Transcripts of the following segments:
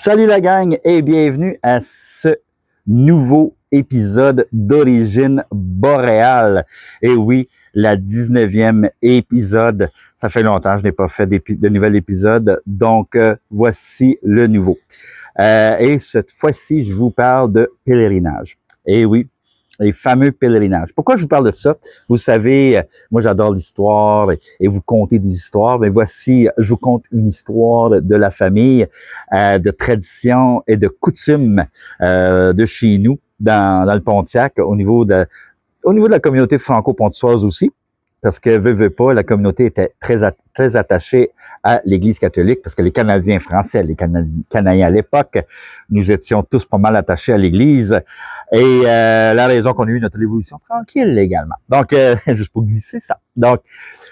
Salut la gang et bienvenue à ce nouveau épisode d'Origine Boréale. Et oui, la 19e épisode. Ça fait longtemps que je n'ai pas fait de nouvel épisode, donc voici le nouveau. Et cette fois-ci, je vous parle de pèlerinage. Et oui, les fameux pèlerinages. Pourquoi je vous parle de ça? Vous savez, moi j'adore l'histoire et vous contez des histoires, mais voici, je vous conte une histoire de la famille, de traditions et de coutumes de chez nous, dans le Pontiac, au niveau de la communauté franco-pontoise aussi, parce que, veut pas, la communauté était très attachée à l'Église catholique, parce que les Canadiens français, les Canadiens à l'époque, nous étions tous pas mal attachés à l'Église, et la raison qu'on a eu notre révolution tranquille également. Donc, juste pour glisser ça. Donc,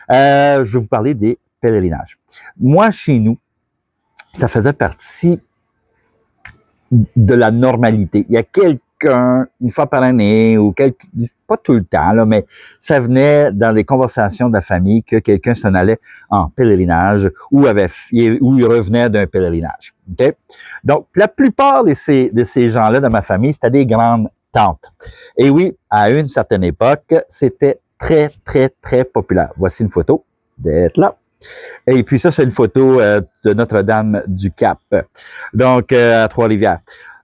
je vais vous parler des pèlerinages. Moi, chez nous, ça faisait partie de la normalité. Il y a une fois par année, ou pas tout le temps, là, mais ça venait dans les conversations de la famille que quelqu'un s'en allait en pèlerinage ou il revenait d'un pèlerinage. Okay? Donc, la plupart de ces gens-là dans ma famille, c'était des grandes tantes. Et oui, à une certaine époque, c'était très, très, très populaire. Voici une photo d'être là. Et puis ça, c'est une photo de Notre-Dame-du-Cap, donc à Trois-Rivières.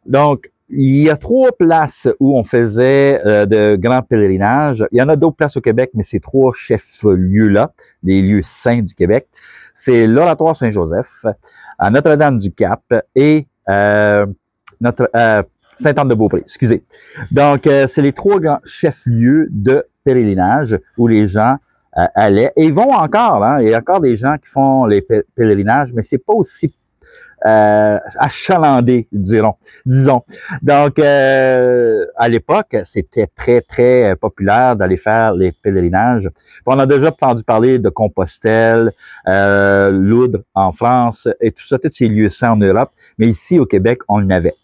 Donc, il y a 3 places où on faisait de grands pèlerinages. Il y en a d'autres places au Québec, mais ces 3 chefs-lieux-là, les lieux saints du Québec, c'est l'Oratoire Saint-Joseph, à Notre-Dame-du-Cap et Sainte-Anne-de-Beaupré, excusez. Donc, c'est les 3 grands chefs-lieux de pèlerinage où les gens allaient. Et ils vont encore, hein. Il y a encore des gens qui font les pèlerinages, mais c'est pas aussi achalandé, disons. Donc, à l'époque, c'était très, très populaire d'aller faire les pèlerinages. On a déjà entendu parler de Compostelle, Lourdes en France, et tout ça, tous ces lieux saints en Europe. Mais ici, au Québec, on l'avait.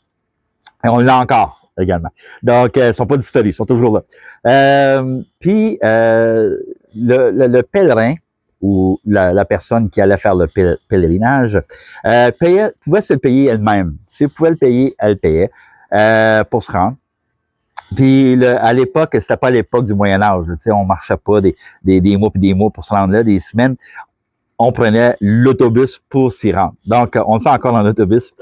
Et on l'a encore également. Donc, ils sont pas disparus, ils sont toujours là. Puis, le pèlerin ou la personne qui allait faire le pèlerinage pouvait se le payer elle-même. Si elle pouvait le payer, elle payait pour se rendre. Puis à l'époque, c'était pas l'époque du Moyen Âge. Tu sais, on marchait pas des mois puis des mois pour se rendre là, des semaines. On prenait l'autobus pour s'y rendre. Donc, on le fait encore dans l'autobus.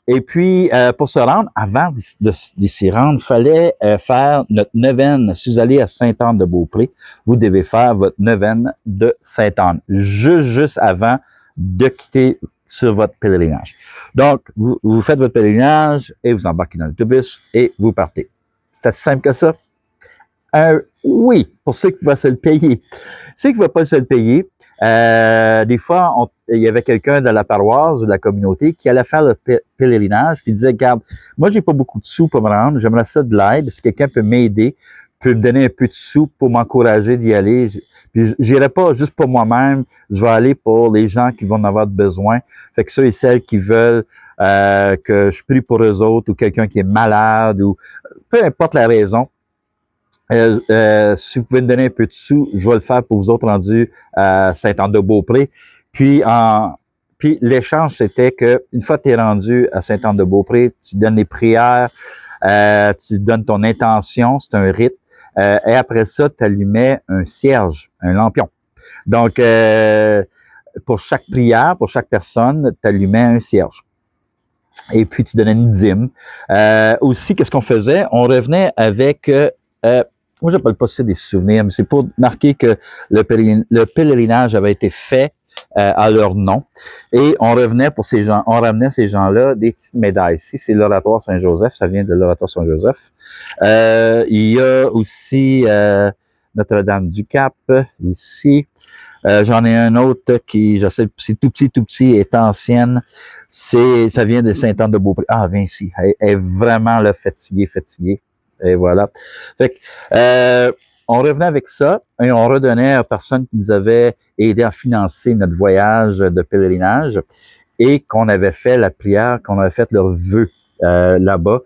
Et puis, pour se rendre, avant de s'y rendre, il fallait faire notre neuvaine. Si vous allez à Sainte-Anne-de-Beaupré, vous devez faire votre neuvaine de Sainte-Anne, juste avant de quitter sur votre pèlerinage. Donc, vous faites votre pèlerinage et vous embarquez dans l'autobus et vous partez. C'est assez simple que ça? Oui, pour ceux qui vont se le payer. Ceux qui ne vont pas se le payer, des fois, il y avait quelqu'un de la paroisse, de la communauté, qui allait faire le pèlerinage, puis il disait, regarde, moi, j'ai pas beaucoup de sous pour me rendre, j'aimerais ça de l'aide, si quelqu'un peut m'aider, peut me donner un peu de sous pour m'encourager d'y aller. Puis j'irai pas juste pour moi-même, je vais aller pour les gens qui vont en avoir besoin. Fait que ceux et celles qui veulent que je prie pour eux autres, ou quelqu'un qui est malade, ou peu importe la raison, si vous pouvez me donner un peu de sous, je vais le faire pour vous autres rendus à Sainte-Anne-de-Beaupré. Puis l'échange, c'était que une fois que tu es rendu à Sainte-Anne-de-Beaupré, tu donnes les prières, tu donnes ton intention, c'est un rite. Et après ça, tu allumais un cierge, un lampion. Donc, pour chaque prière, pour chaque personne, tu allumais un cierge. Et puis, tu donnais une dîme. Aussi, qu'est-ce qu'on faisait? On revenait avec... moi, j'appelle pas ça des souvenirs, mais c'est pour marquer que le pèlerinage avait été fait à leur nom. Et on ramenait ces gens-là des petites médailles. Ici, c'est l'Oratoire Saint-Joseph, ça vient de l'Oratoire Saint-Joseph. Il y a aussi Notre-Dame-du-Cap, ici. J'en ai un autre qui, je sais, c'est tout petit, est ancienne. Ça vient de Sainte-Anne-de-Beaupré. Ah, viens ici. Elle est vraiment là, fatiguée. Et voilà. Fait que, on revenait avec ça et on redonnait aux personnes qui nous avaient aidé à financer notre voyage de pèlerinage et qu'on avait fait la prière, qu'on avait fait leur vœu là-bas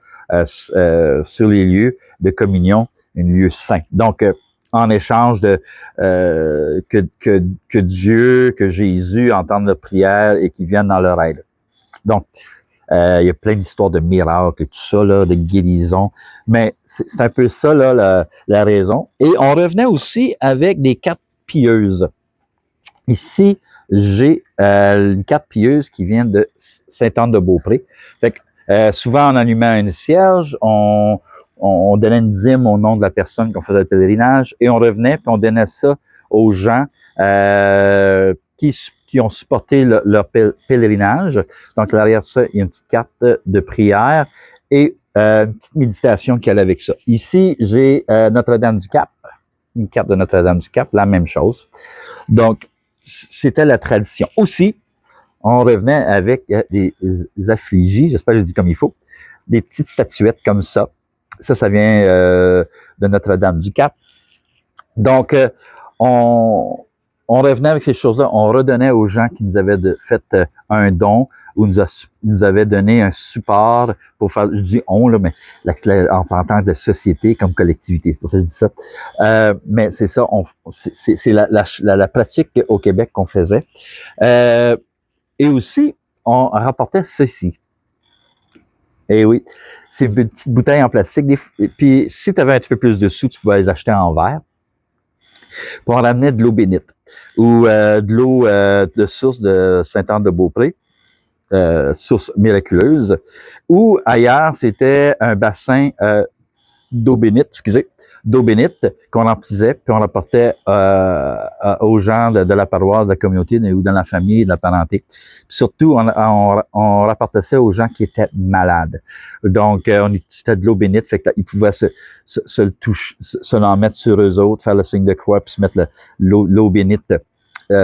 sur les lieux de communion, un lieu saint. Donc, en échange de que Dieu, que Jésus entende notre prière et qu'il vienne dans leur aide. Donc, il y a plein d'histoires de miracles et tout ça, là, de guérison. Mais c'est un peu ça, là, la raison. Et on revenait aussi avec des cartes pieuses. Ici, j'ai une carte pieuse qui vient de Sainte-Anne-de-Beaupré. Fait que, souvent, en allumant une cierge, on donnait une dîme au nom de la personne qu'on faisait le pèlerinage et on revenait puis on donnait ça aux gens qui ont supporté leur pèlerinage. Donc, derrière ça, il y a une petite carte de prière et une petite méditation qui allait avec ça. Ici, j'ai Notre-Dame-du-Cap, une carte de Notre-Dame-du-Cap, la même chose. Donc, c'était la tradition. Aussi, on revenait avec des affligies, j'espère que je dis comme il faut, des petites statuettes comme ça. Ça vient de Notre-Dame-du-Cap. Donc, on revenait avec ces choses-là, on redonnait aux gens qui nous avaient fait un don ou nous avaient donné un support pour faire, je dis on, là, mais en tant que société, comme collectivité, c'est pour ça que je dis ça. Mais c'est ça, c'est la pratique au Québec qu'on faisait. Et aussi, on rapportait ceci. Et oui, c'est une petite bouteille en plastique. Et puis, si tu avais un petit peu plus de sous, tu pouvais les acheter en verre. Puis on ramenait de l'eau bénite ou de l'eau de source de Sainte-Anne-de-Beaupré, source miraculeuse. Ou ailleurs, c'était un bassin d'eau bénite, qu'on remplissait, puis on rapportait aux gens de la paroisse, de la communauté ou dans la famille, de la parenté. Puis surtout, on rapportait ça aux gens qui étaient malades. Donc, c'était de l'eau bénite, fait qu'ils pouvaient se le toucher, se l'en mettre sur eux autres, faire le signe de croix, puis se mettre l'eau bénite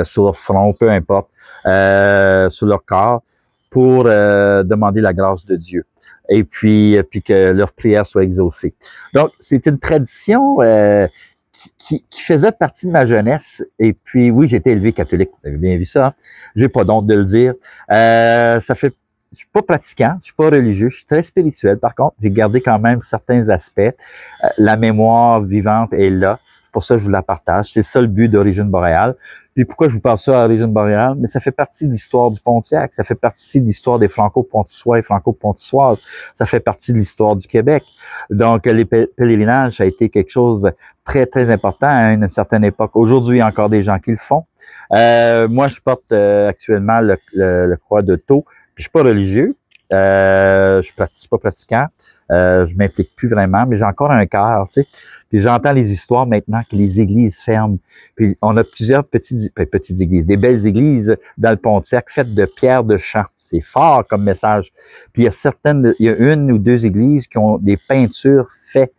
sur leur front, peu importe, sur leur corps, pour demander la grâce de Dieu. Et puis que leur prière soit exaucée. Donc, c'est une tradition qui faisait partie de ma jeunesse. Et puis, oui, j'ai été élevé catholique. Vous avez bien vu ça. Hein? J'ai pas honte de le dire. Je suis pas pratiquant, je suis pas religieux, je suis très spirituel. Par contre, j'ai gardé quand même certains aspects. La mémoire vivante est là. C'est pour ça que je vous la partage. C'est ça le but d'Origine boréale. Puis pourquoi je vous parle ça à Origine boréale? Mais ça fait partie de l'histoire du Pontiac. Ça fait partie de l'histoire des Franco-Pontissois et Franco-Pontissoises. Ça fait partie de l'histoire du Québec. Donc, les pèlerinages, ça a été quelque chose de très, très important à une certaine époque. Aujourd'hui, il y a encore des gens qui le font. Moi, je porte actuellement le croix de Thau. Puis je suis pas religieux. Je suis pas pratiquant. Je m'implique plus vraiment, mais j'ai encore un cœur, tu sais. Puis j'entends les histoires maintenant que les églises ferment. Puis on a plusieurs petites églises, des belles églises dans le Pontiac faites de pierres de chant. C'est fort comme message. Puis il y a une ou deux églises qui ont des peintures faites.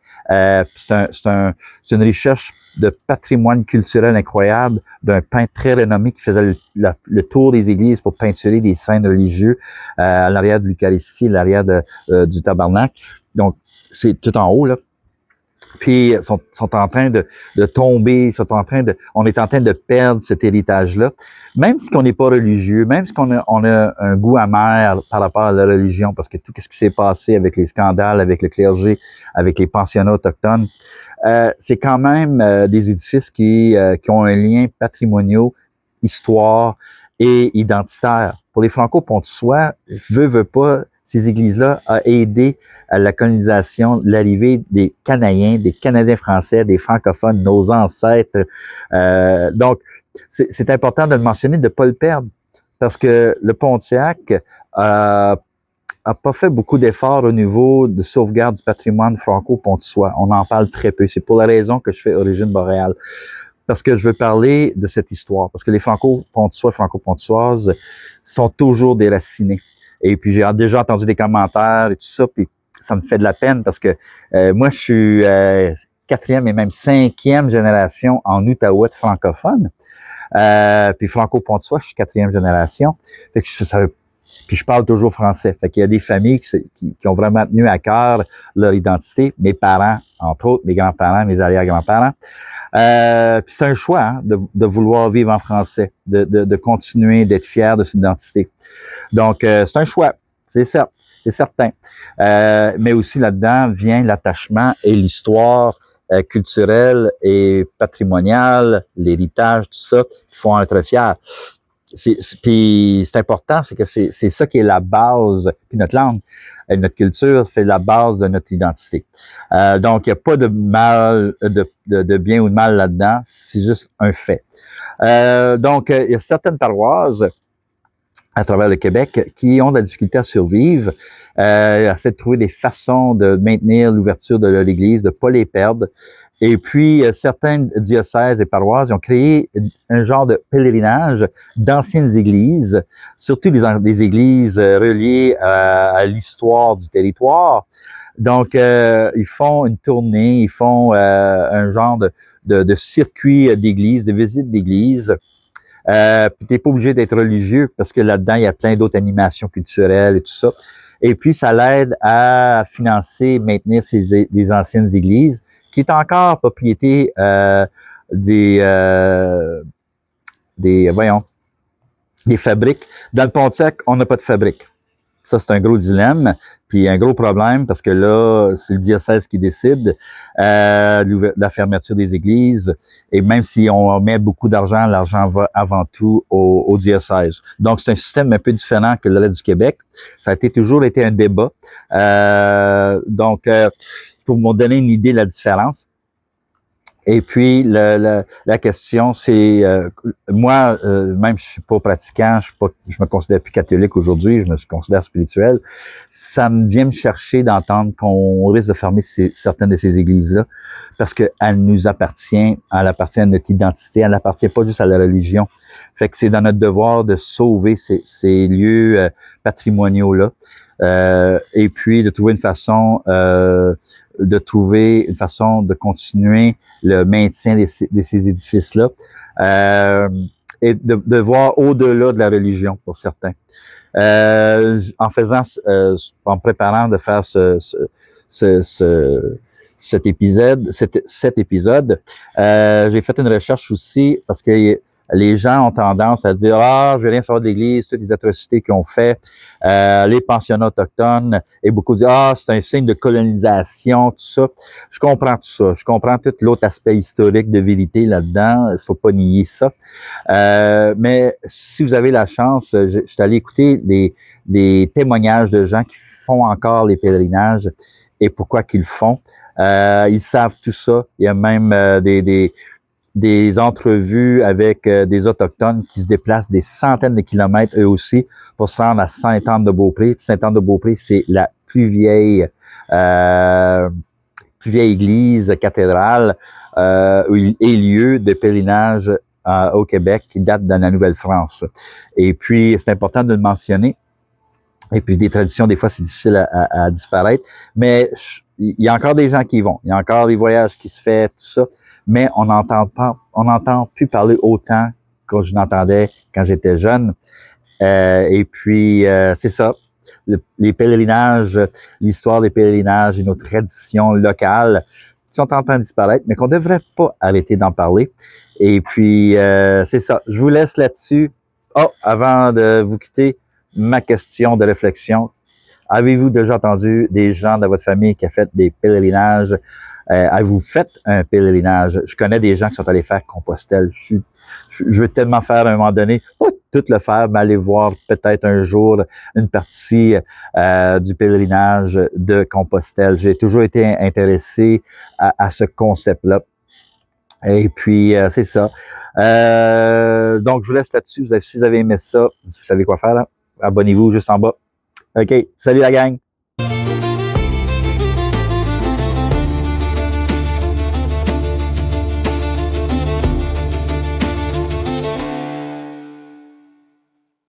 C'est une recherche de patrimoine culturel incroyable d'un peintre très renommé qui faisait le tour des églises pour peinturer des scènes religieuses à l'arrière de l'Eucharistie, à l'arrière du tabernacle. Donc, c'est tout en haut, là. Puis, sont en train de tomber, on est en train de perdre cet héritage-là. Même si on n'est pas religieux, même si on a un goût amer par rapport à la religion, parce que tout ce qui s'est passé avec les scandales, avec le clergé, avec les pensionnats autochtones, c'est quand même des édifices qui ont un lien patrimonial, histoire et identitaire. Pour les Franco-Pontissois, veut pas, ces églises-là a aidé à la colonisation, l'arrivée des Canadiens, des Canadiens français, des francophones, nos ancêtres. Donc, c'est important de le mentionner, de ne pas le perdre, parce que le Pontiac a pas fait beaucoup d'efforts au niveau de sauvegarde du patrimoine franco-pontissois. On en parle très peu. C'est pour la raison que je fais Origine boréale. Parce que je veux parler de cette histoire. Parce que les franco-pontissois, franco-pontissoises sont toujours déracinés. Et puis, j'ai déjà entendu des commentaires et tout ça, puis ça me fait de la peine parce que moi, je suis quatrième et même cinquième génération en Outaouais francophone. Puis franco-pontissois, je suis quatrième génération. Fait que puis je parle toujours français. Fait qu'il y a des familles qui ont vraiment tenu à cœur leur identité. Mes parents, entre autres, mes grands-parents, mes arrière-grands-parents. Puis c'est un choix hein, de vouloir vivre en français, de continuer d'être fier de son identité. Donc, c'est un choix, c'est certain. Mais aussi là-dedans vient l'attachement et l'histoire culturelle et patrimoniale, l'héritage, tout ça, qui font être fiers. Puis c'est important, c'est que c'est ça qui est la base, puis notre langue, notre culture fait la base de notre identité. Donc, il n'y a pas de mal, de bien ou de mal là-dedans, c'est juste un fait. Donc, il y a certaines paroisses à travers le Québec qui ont de la difficulté à survivre, essaient de trouver des façons de maintenir l'ouverture de leur église, de pas les perdre. Et puis, certains diocèses et paroisses ont créé un genre de pèlerinage d'anciennes églises, surtout des églises reliées à l'histoire du territoire. Donc, ils font une tournée, ils font un genre de circuit d'église, de visite d'église. Puis t'es pas obligé d'être religieux parce que là-dedans, il y a plein d'autres animations culturelles et tout ça. Et puis, ça l'aide à financer, maintenir des anciennes églises qui est encore propriété des fabriques. Dans le Pontiac, on n'a pas de fabrique. Ça, c'est un gros dilemme, puis un gros problème parce que là, c'est le diocèse qui décide la fermeture des églises. Et même si on met beaucoup d'argent, l'argent va avant tout au diocèse. Donc, c'est un système un peu différent que le reste du Québec. Ça a toujours été un débat. Donc, pour vous donner une idée de la différence. Et puis la question, c'est moi, même je suis pas pratiquant, je me considère plus catholique aujourd'hui, je me considère spirituel. Ça me vient me chercher d'entendre qu'on risque de fermer certaines de ces églises-là parce qu'elles nous appartiennent, elle appartient à notre identité, elle n'appartient pas juste à la religion. Fait que c'est dans notre devoir de sauver ces lieux patrimoniaux-là. Et puis de trouver une façon de continuer le maintien de ces édifices-là et de voir au-delà de la religion pour certains. En préparant de faire cet épisode, j'ai fait une recherche aussi parce que les gens ont tendance à dire « Ah, je veux rien savoir de l'Église, toutes les atrocités qu'ils ont fait, les pensionnats autochtones. » Et beaucoup disent « Ah, c'est un signe de colonisation, tout ça. » Je comprends tout ça. Je comprends tout l'autre aspect historique de vérité là-dedans. Il faut pas nier ça. Mais si vous avez la chance, je suis allé écouter des témoignages de gens qui font encore les pèlerinages et pourquoi qu'ils le font. Ils savent tout ça. Il y a même des entrevues avec des Autochtones qui se déplacent des centaines de kilomètres eux aussi pour se rendre à Sainte-Anne-de-Beaupré. Sainte-Anne-de-Beaupré, c'est la plus vieille église cathédrale et lieu de pèlerinage au Québec qui date de la Nouvelle-France. Et puis, c'est important de le mentionner. Et puis, des traditions, des fois, c'est difficile à disparaître. Mais il y a encore des gens qui y vont. Il y a encore des voyages qui se font, tout ça. Mais on n'entend plus parler autant que je n'entendais quand j'étais jeune. Et puis, c'est ça. Les pèlerinages, l'histoire des pèlerinages et nos traditions locales qui sont en train de disparaître, mais qu'on ne devrait pas arrêter d'en parler. Et puis, c'est ça. Je vous laisse là-dessus. Oh, avant de vous quitter, ma question de réflexion. Avez-vous déjà entendu des gens de votre famille qui ont fait des pèlerinages? Avez-vous fait un pèlerinage? Je connais des gens qui sont allés faire Compostelle. Je veux tellement faire à un moment donné, pas tout le faire, mais aller voir peut-être un jour une partie du pèlerinage de Compostelle. J'ai toujours été intéressé à ce concept-là. Et puis, c'est ça. Donc, je vous laisse là-dessus. Si vous avez aimé ça, vous savez quoi faire, là. Abonnez-vous juste en bas. OK. Salut la gang!